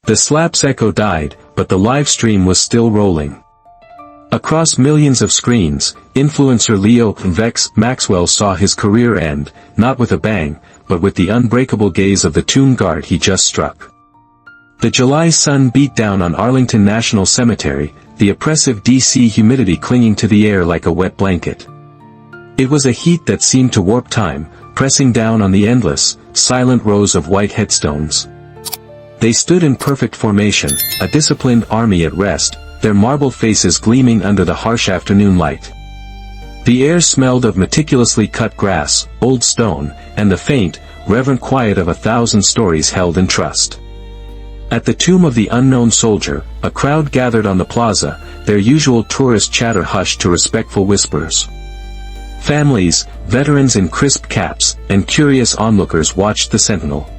The slap's echo died, but the live stream was still rolling. Across millions of screens, influencer Leo Vex Maxwell saw his career end, not with a bang, but with the unbreakable gaze of the tomb guard he just struck. The July sun beat down on Arlington National Cemetery, the oppressive DC humidity clinging to the air like a wet blanket. It was a heat that seemed to warp time, pressing down on the endless, silent rows of white headstones. They stood in perfect formation, a disciplined army at rest, their marble faces gleaming under the harsh afternoon light. The air smelled of meticulously cut grass, old stone, and the faint, reverent quiet of 1,000 stories held in trust. At the tomb of the unknown soldier, a crowd gathered on the plaza, their usual tourist chatter hushed to respectful whispers. Families, veterans in crisp caps, and curious onlookers watched the sentinel.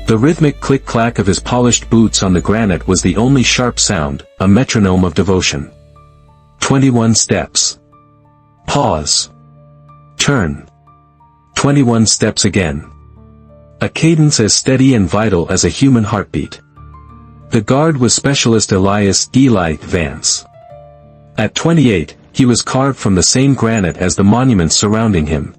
The rhythmic click-clack of his polished boots on the granite was the only sharp sound, a metronome of devotion. 21 steps. Pause. Turn. 21 steps again. A cadence as steady and vital as a human heartbeat. The guard was Specialist Eli Vance. At 28, he was carved from the same granite as the monuments surrounding him.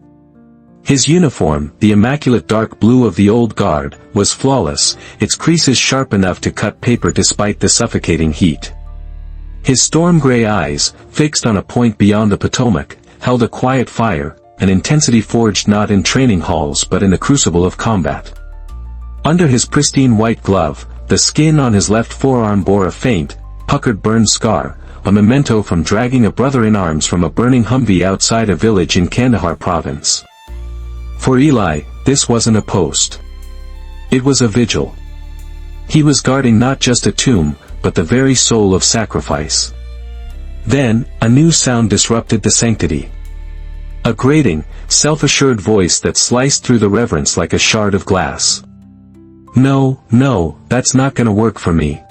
His uniform, the immaculate dark blue of the old guard, was flawless, its creases sharp enough to cut paper despite the suffocating heat. His storm-gray eyes, fixed on a point beyond the Potomac, held a quiet fire, an intensity forged not in training halls but in the crucible of combat. Under his pristine white glove, the skin on his left forearm bore a faint, puckered burn scar, a memento from dragging a brother in arms from a burning Humvee outside a village in Kandahar province. For Eli, this wasn't a post. It was a vigil. He was guarding not just a tomb, but the very soul of sacrifice. Then, a new sound disrupted the sanctity. A grating, self-assured voice that sliced through the reverence like a shard of glass. No, that's not gonna work for me.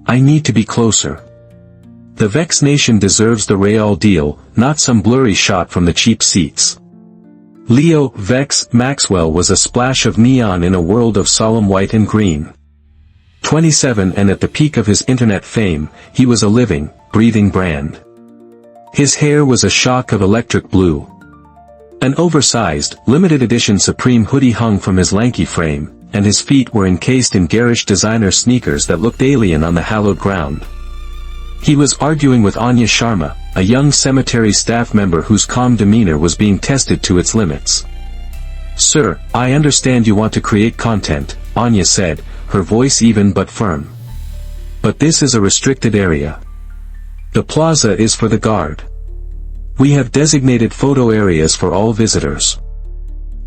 I need to be closer. The Vex Nation deserves the real deal, not some blurry shot from the cheap seats. Leo Vex Maxwell was a splash of neon in a world of solemn white and green. 27 and at the peak of his internet fame, he was a living, breathing brand. His hair was a shock of electric blue. An oversized, limited edition Supreme hoodie hung from his lanky frame, and his feet were encased in garish designer sneakers that looked alien on the hallowed ground. He was arguing with Anya Sharma, a young cemetery staff member whose calm demeanor was being tested to its limits. "Sir, I understand you want to create content," Anya said, her voice even but firm. "But this is a restricted area. The plaza is for the guard. We have designated photo areas for all visitors."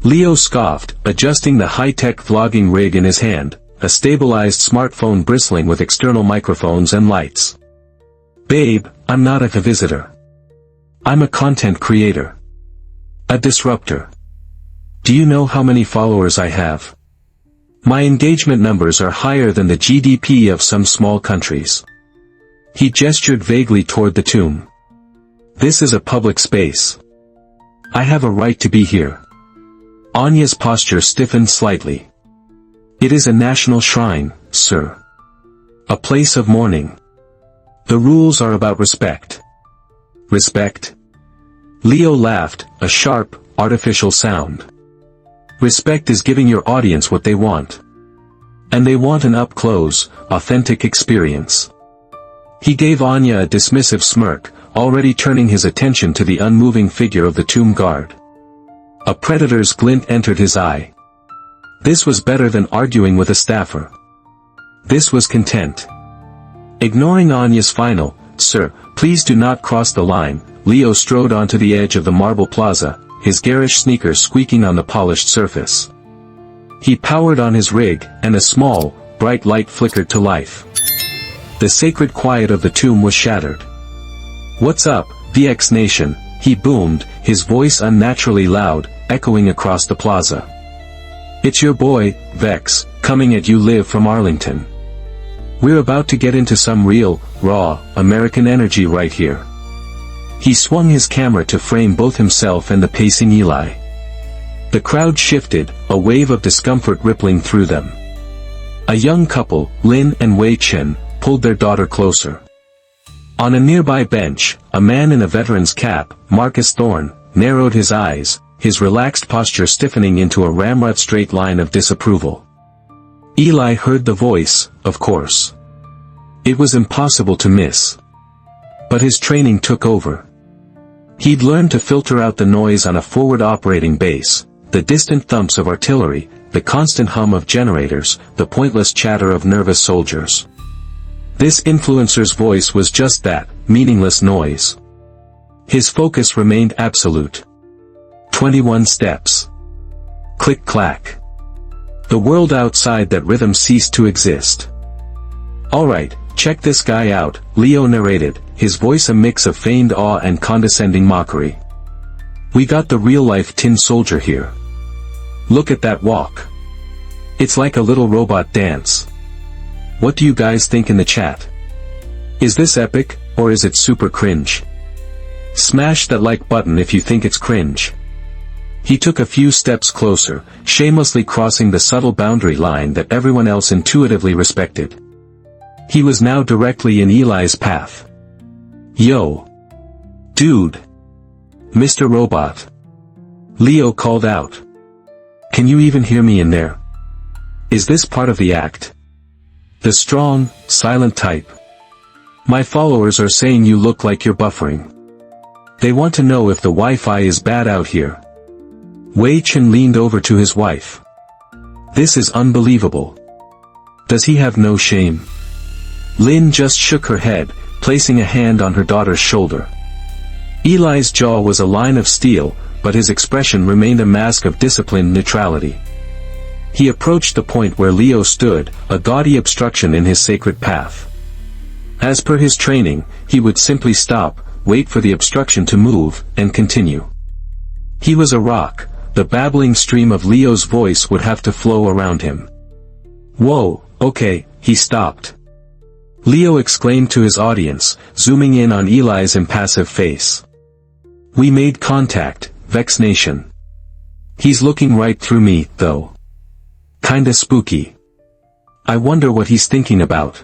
Leo scoffed, adjusting the high-tech vlogging rig in his hand, a stabilized smartphone bristling with external microphones and lights. "Babe, I'm not a visitor. I'm a content creator. A disruptor. Do you know how many followers I have? My engagement numbers are higher than the GDP of some small countries." He gestured vaguely toward the tomb. "This is a public space. I have a right to be here." Anya's posture stiffened slightly. "It is a national shrine, sir. A place of mourning. The rules are about respect." "Respect?" Leo laughed, a sharp, artificial sound. "Respect is giving your audience what they want. And they want an up-close, authentic experience." He gave Anya a dismissive smirk, already turning his attention to the unmoving figure of the tomb guard. A predator's glint entered his eye. This was better than arguing with a staffer. This was content. Ignoring Anya's final, "Sir, please do not cross the line," Leo strode onto the edge of the marble plaza, his garish sneakers squeaking on the polished surface. He powered on his rig, and a small, bright light flickered to life. The sacred quiet of the tomb was shattered. "What's up, VX Nation?" he boomed, his voice unnaturally loud, echoing across the plaza. "It's your boy, Vex, coming at you live from Arlington. We're about to get into some real, raw, American energy right here." He swung his camera to frame both himself and the pacing Eli. The crowd shifted, a wave of discomfort rippling through them. A young couple, Lin and Wei Chen, pulled their daughter closer. On a nearby bench, a man in a veteran's cap, Marcus Thorne, narrowed his eyes, his relaxed posture stiffening into a ramrod straight line of disapproval. Eli heard the voice, of course. It was impossible to miss. But his training took over. He'd learned to filter out the noise on a forward operating base, the distant thumps of artillery, the constant hum of generators, the pointless chatter of nervous soldiers. This influencer's voice was just that, meaningless noise. His focus remained absolute. 21 steps. Click-clack. The world outside that rhythm ceased to exist. "Alright, check this guy out," Leo narrated, his voice a mix of feigned awe and condescending mockery. "We got the real-life tin soldier here. Look at that walk. It's like a little robot dance. What do you guys think in the chat? Is this epic, or is it super cringe? Smash that like button if you think it's cringe." He took a few steps closer, shamelessly crossing the subtle boundary line that everyone else intuitively respected. He was now directly in Eli's path. "Yo. Dude. Mr. Robot." Leo called out. "Can you even hear me in there? Is this part of the act? The strong, silent type. My followers are saying you look like you're buffering. They want to know if the Wi-Fi is bad out here." Wei Chen leaned over to his wife. "This is unbelievable. Does he have no shame?" Lin just shook her head, placing a hand on her daughter's shoulder. Eli's jaw was a line of steel, but his expression remained a mask of disciplined neutrality. He approached the point where Leo stood, a gaudy obstruction in his sacred path. As per his training, he would simply stop, wait for the obstruction to move, and continue. He was a rock. The babbling stream of Leo's voice would have to flow around him. "Whoa, okay," he stopped. Leo exclaimed to his audience, zooming in on Eli's impassive face. "We made contact, Vex Nation. He's looking right through me, though. Kinda spooky. I wonder what he's thinking about.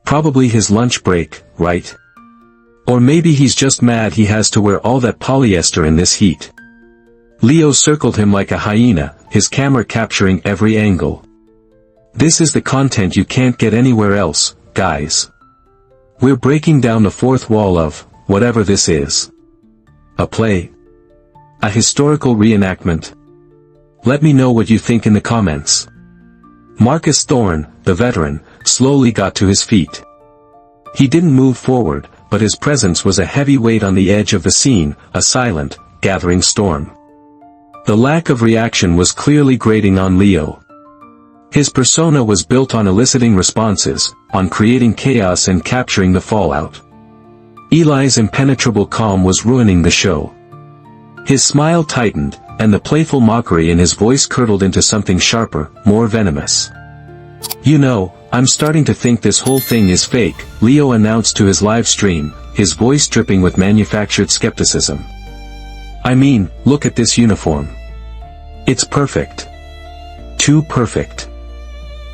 Probably his lunch break, right? Or maybe he's just mad he has to wear all that polyester in this heat." Leo circled him like a hyena, his camera capturing every angle. "This is the content you can't get anywhere else, guys. We're breaking down the fourth wall of, whatever this is. A play? A historical reenactment? Let me know what you think in the comments." Marcus Thorne, the veteran, slowly got to his feet. He didn't move forward, but his presence was a heavy weight on the edge of the scene, a silent, gathering storm. The lack of reaction was clearly grating on Leo. His persona was built on eliciting responses, on creating chaos and capturing the fallout. Eli's impenetrable calm was ruining the show. His smile tightened, and the playful mockery in his voice curdled into something sharper, more venomous. "You know, I'm starting to think this whole thing is fake," Leo announced to his live stream, his voice dripping with manufactured skepticism. "I mean, look at this uniform. It's perfect. Too perfect.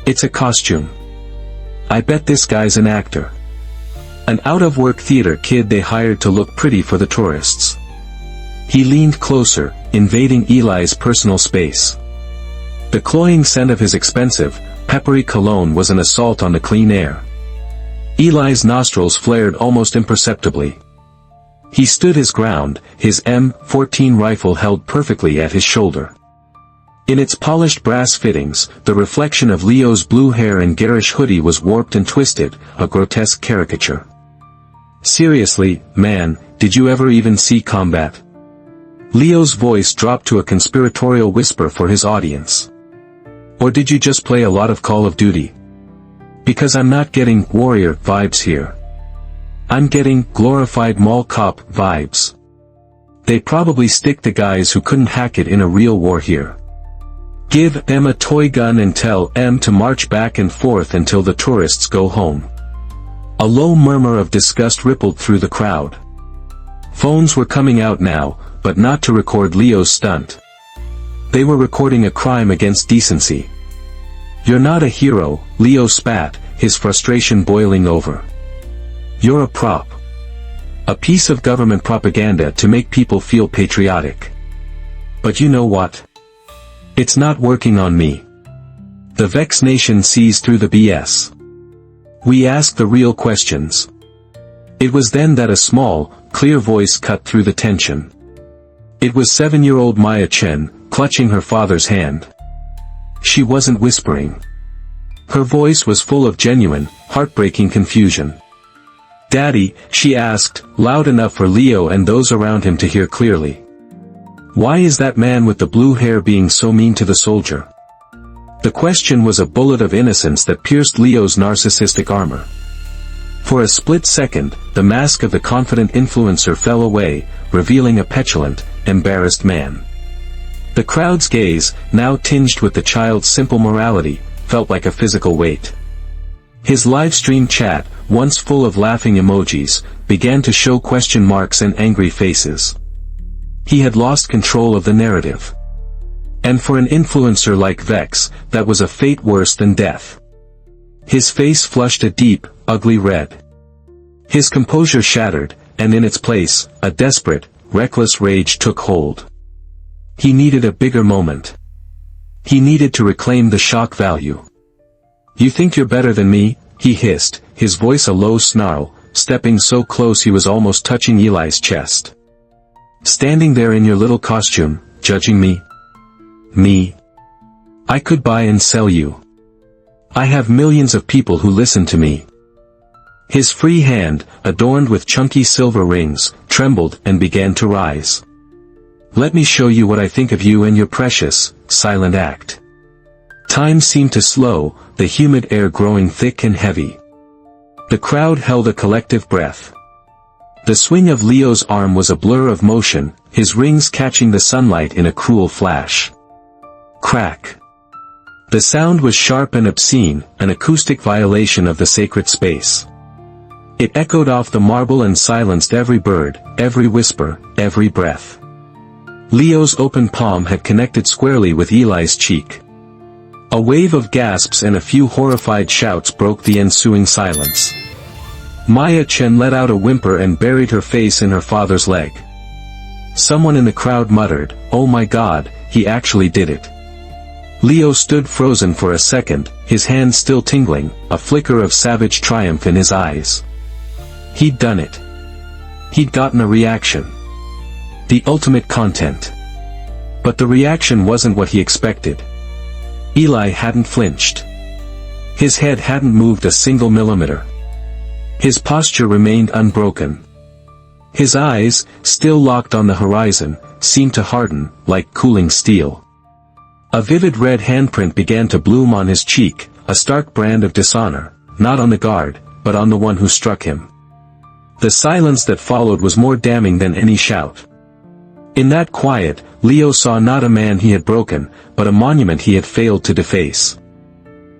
It's a costume. I bet this guy's an actor. An out-of-work theater kid they hired to look pretty for the tourists." He leaned closer, invading Eli's personal space. The cloying scent of his expensive, peppery cologne was an assault on the clean air. Eli's nostrils flared almost imperceptibly. He stood his ground, his M14 rifle held perfectly at his shoulder. In its polished brass fittings, the reflection of Leo's blue hair and garish hoodie was warped and twisted, a grotesque caricature. "Seriously, man, did you ever even see combat?" Leo's voice dropped to a conspiratorial whisper for his audience. "Or did you just play a lot of Call of Duty? Because I'm not getting warrior vibes here. I'm getting glorified mall cop vibes. They probably stick the guys who couldn't hack it in a real war here. Give M a toy gun and tell M to march back and forth until the tourists go home." A low murmur of disgust rippled through the crowd. Phones were coming out now, but not to record Leo's stunt. They were recording a crime against decency. "You're not a hero," Leo spat, his frustration boiling over. "You're a prop. A piece of government propaganda to make people feel patriotic. But you know what? It's not working on me. The Vex Nation sees through the BS. We ask the real questions." It was then that a small, clear voice cut through the tension. It was 7-year-old Maya Chen, clutching her father's hand. She wasn't whispering. Her voice was full of genuine, heartbreaking confusion. "Daddy," she asked, loud enough for Leo and those around him to hear clearly. "Why is that man with the blue hair being so mean to the soldier?" The question was a bullet of innocence that pierced Leo's narcissistic armor. For a split second, the mask of the confident influencer fell away, revealing a petulant, embarrassed man. The crowd's gaze, now tinged with the child's simple morality, felt like a physical weight. His livestream chat, once full of laughing emojis, began to show question marks and angry faces. He had lost control of the narrative. And for an influencer like Vex, that was a fate worse than death. His face flushed a deep, ugly red. His composure shattered, and in its place, a desperate, reckless rage took hold. He needed a bigger moment. He needed to reclaim the shock value. "You think you're better than me?" he hissed, his voice a low snarl, stepping so close he was almost touching Eli's chest. "Standing there in your little costume, judging me? Me? I could buy and sell you. I have millions of people who listen to me." His free hand, adorned with chunky silver rings, trembled and began to rise. "Let me show you what I think of you and your precious, silent act." Time seemed to slow, the humid air growing thick and heavy. The crowd held a collective breath. The swing of Leo's arm was a blur of motion, his rings catching the sunlight in a cruel flash. Crack. The sound was sharp and obscene, an acoustic violation of the sacred space. It echoed off the marble and silenced every bird, every whisper, every breath. Leo's open palm had connected squarely with Eli's cheek. A wave of gasps and a few horrified shouts broke the ensuing silence. Maya Chen let out a whimper and buried her face in her father's leg. Someone in the crowd muttered, "Oh my God, he actually did it." Leo stood frozen for a second, his hands still tingling, a flicker of savage triumph in his eyes. He'd done it. He'd gotten a reaction. The ultimate content. But the reaction wasn't what he expected. Eli hadn't flinched. His head hadn't moved a single millimeter. His posture remained unbroken. His eyes, still locked on the horizon, seemed to harden, like cooling steel. A vivid red handprint began to bloom on his cheek, a stark brand of dishonor, not on the guard, but on the one who struck him. The silence that followed was more damning than any shout. In that quiet, Leo saw not a man he had broken, but a monument he had failed to deface.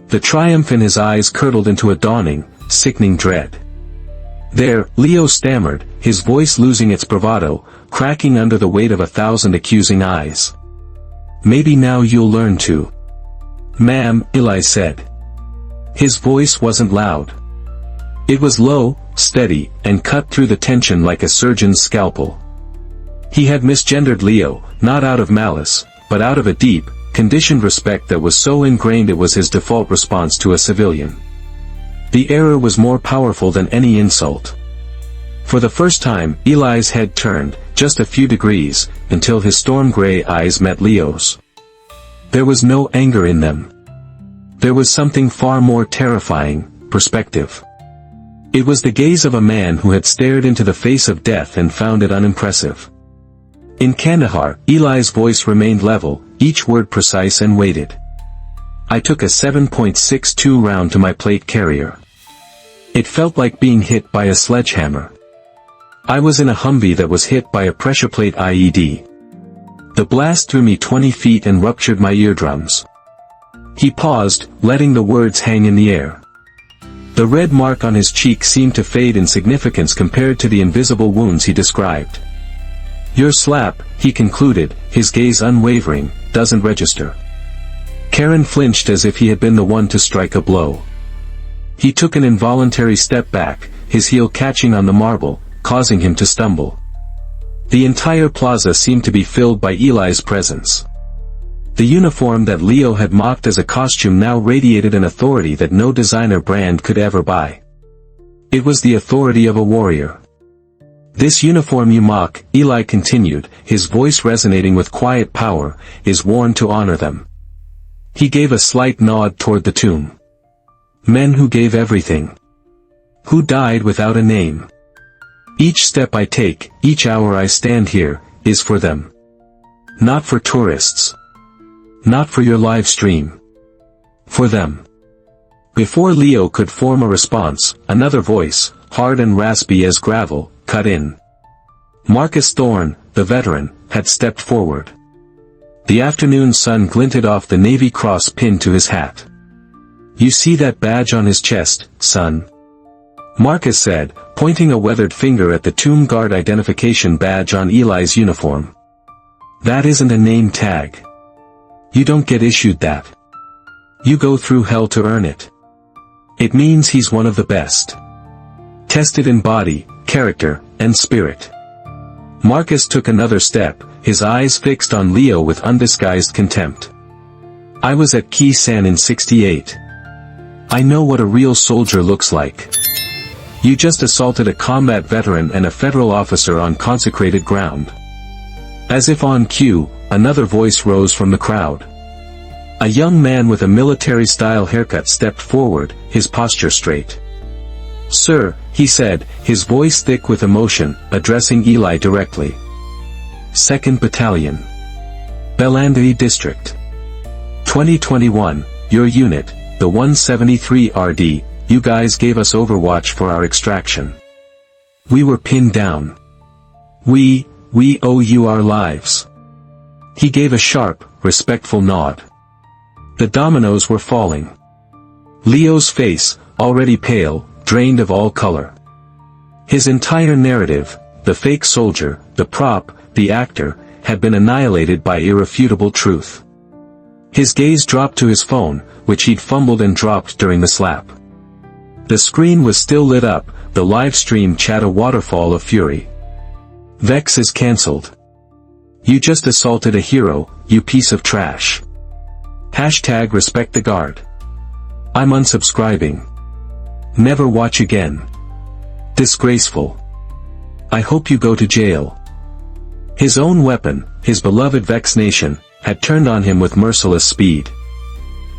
The triumph in his eyes curdled into a dawning, sickening dread. "There," Leo stammered, his voice losing its bravado, cracking under the weight of 1,000 accusing eyes. "Maybe now you'll learn to." "Ma'am," Eli said. His voice wasn't loud. It was low, steady, and cut through the tension like a surgeon's scalpel. He had misgendered Leo, not out of malice, but out of a deep, conditioned respect that was so ingrained it was his default response to a civilian. The error was more powerful than any insult. For the first time, Eli's head turned, just a few degrees, until his storm-gray eyes met Leo's. There was no anger in them. There was something far more terrifying, perspective. It was the gaze of a man who had stared into the face of death and found it unimpressive. In Kandahar, Eli's voice remained level, each word precise and weighted. "I took a 7.62 round to my plate carrier. It felt like being hit by a sledgehammer. I was in a Humvee that was hit by a pressure plate IED. The blast threw me 20 feet and ruptured my eardrums." He paused, letting the words hang in the air. The red mark on his cheek seemed to fade in significance compared to the invisible wounds he described. "Your slap," he concluded, his gaze unwavering, "doesn't register. Karen flinched as if he had been the one to strike a blow. He took an involuntary step back, his heel catching on the marble, causing him to stumble. The entire plaza seemed to be filled by Eli's presence. The uniform that Leo had mocked as a costume now radiated an authority that no designer brand could ever buy. It was the authority of a warrior. "This uniform you mock," Eli continued, his voice resonating with quiet power, "is worn to honor them." He gave a slight nod toward the tomb. Men who gave everything. Who died without a name. Each step I take, each hour I stand here, is for them. Not for tourists. Not for your live stream. For them. Before Leo could form a response, another voice, hard and raspy as gravel, cut in. Marcus Thorne, the veteran, had stepped forward. The afternoon sun glinted off the Navy Cross pinned to his hat. "You see that badge on his chest, son?" Marcus said, pointing a weathered finger at the tomb guard identification badge on Eli's uniform. "That isn't a name tag. You don't get issued that. You go through hell to earn it. It means he's one of the best. Tested in body, character, and spirit." Marcus took another step, his eyes fixed on Leo with undisguised contempt. "I was at Key San in '68. I know what a real soldier looks like. You just assaulted a combat veteran and a federal officer on consecrated ground." As if on cue, another voice rose from the crowd. A young man with a military-style haircut stepped forward, his posture straight. "Sir," he said, his voice thick with emotion, addressing Eli directly. "2nd Battalion. Belandi District. 2021, your unit, the 173 RD, you guys gave us overwatch for our extraction. We were pinned down. We owe you our lives." He gave a sharp, respectful nod. The dominoes were falling. Leo's face, already pale, drained of all color. His entire narrative, the fake soldier, the prop, the actor, had been annihilated by irrefutable truth. His gaze dropped to his phone, which he'd fumbled and dropped during the slap. The screen was still lit up, the live stream chat a waterfall of fury. "Vex is cancelled. You just assaulted a hero, you piece of trash. Hashtag respect the guard. I'm unsubscribing. Never watch again. Disgraceful. I hope you go to jail." His own weapon, his beloved Vex Nation, had turned on him with merciless speed.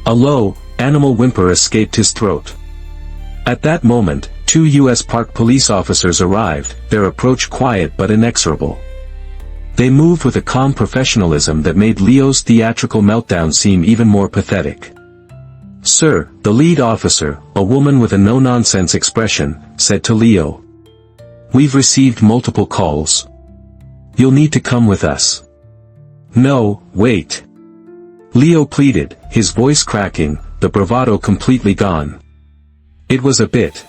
A low, animal whimper escaped his throat. At that moment, 2 U.S. Park police officers arrived, their approach quiet but inexorable. They moved with a calm professionalism that made Leo's theatrical meltdown seem even more pathetic. "Sir," the lead officer, a woman with a no-nonsense expression, said to Leo. "We've received multiple calls. You'll need to come with us." "No, wait." Leo pleaded, his voice cracking, the bravado completely gone. "It was a bit.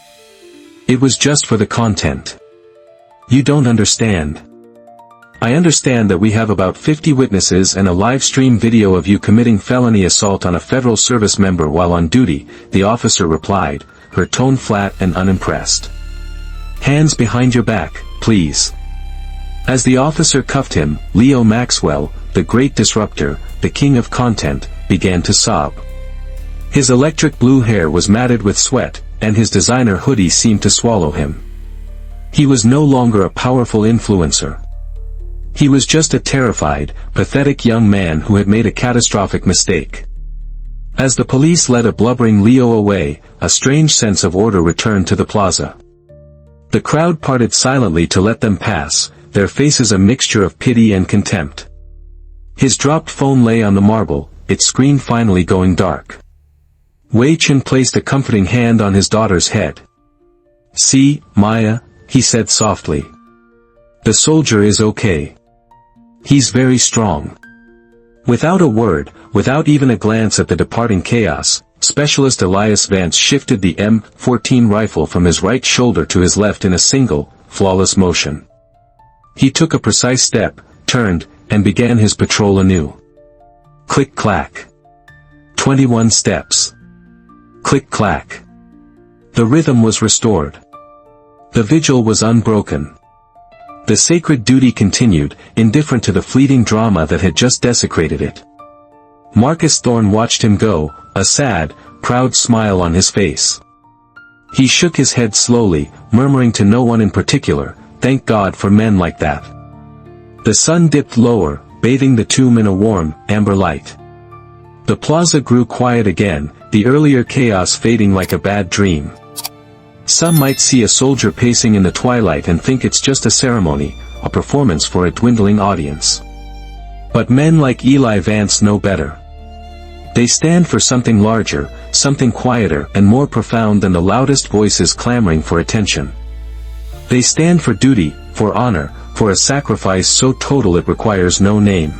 It was just for the content. You don't understand. I understand that we have about 50 witnesses and a live stream video of you committing felony assault on a federal service member while on duty," the officer replied, her tone flat and unimpressed. "Hands behind your back, please." As the officer cuffed him, Leo Maxwell, the great disruptor, the king of content, began to sob. His electric blue hair was matted with sweat, and his designer hoodie seemed to swallow him. He was no longer a powerful influencer. He was just a terrified, pathetic young man who had made a catastrophic mistake. As the police led a blubbering Leo away, a strange sense of order returned to the plaza. The crowd parted silently to let them pass, their faces a mixture of pity and contempt. His dropped phone lay on the marble, its screen finally going dark. Wei Chen placed a comforting hand on his daughter's head. "See, Maya," he said softly. "The soldier is okay. He's very strong." Without a word, without even a glance at the departing chaos, Specialist Elias Vance shifted the M14 rifle from his right shoulder to his left in a single, flawless motion. He took a precise step, turned, and began his patrol anew. Click-clack. 21 steps. Click-clack. The rhythm was restored. The vigil was unbroken. The sacred duty continued, indifferent to the fleeting drama that had just desecrated it. Marcus Thorne watched him go, a sad, proud smile on his face. He shook his head slowly, murmuring to no one in particular, "Thank God for men like that." The sun dipped lower, bathing the tomb in a warm, amber light. The plaza grew quiet again, the earlier chaos fading like a bad dream. Some might see a soldier pacing in the twilight and think it's just a ceremony, a performance for a dwindling audience. But men like Eli Vance know better. They stand for something larger, something quieter and more profound than the loudest voices clamoring for attention. They stand for duty, for honor, for a sacrifice so total it requires no name.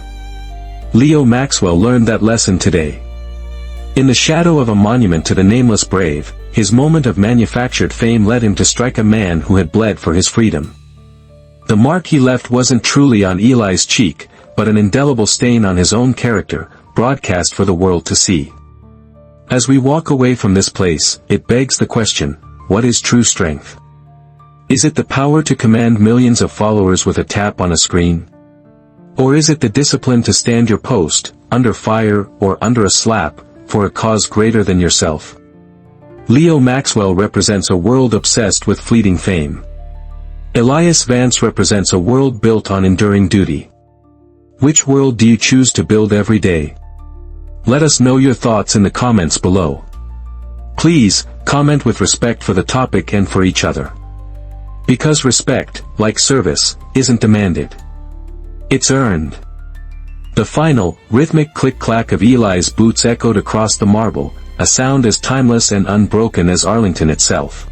Leo Maxwell learned that lesson today. In the shadow of a monument to the nameless brave, his moment of manufactured fame led him to strike a man who had bled for his freedom. The mark he left wasn't truly on Eli's cheek, but an indelible stain on his own character, broadcast for the world to see. As we walk away from this place, it begs the question, what is true strength? Is it the power to command millions of followers with a tap on a screen? Or is it the discipline to stand your post, under fire or under a slap, for a cause greater than yourself? Leo Maxwell represents a world obsessed with fleeting fame. Elias Vance represents a world built on enduring duty. Which world do you choose to build every day? Let us know your thoughts in the comments below. Please, comment with respect for the topic and for each other. Because respect, like service, isn't demanded. It's earned. The final, rhythmic click-clack of Eli's boots echoed across the marble, a sound as timeless and unbroken as Arlington itself.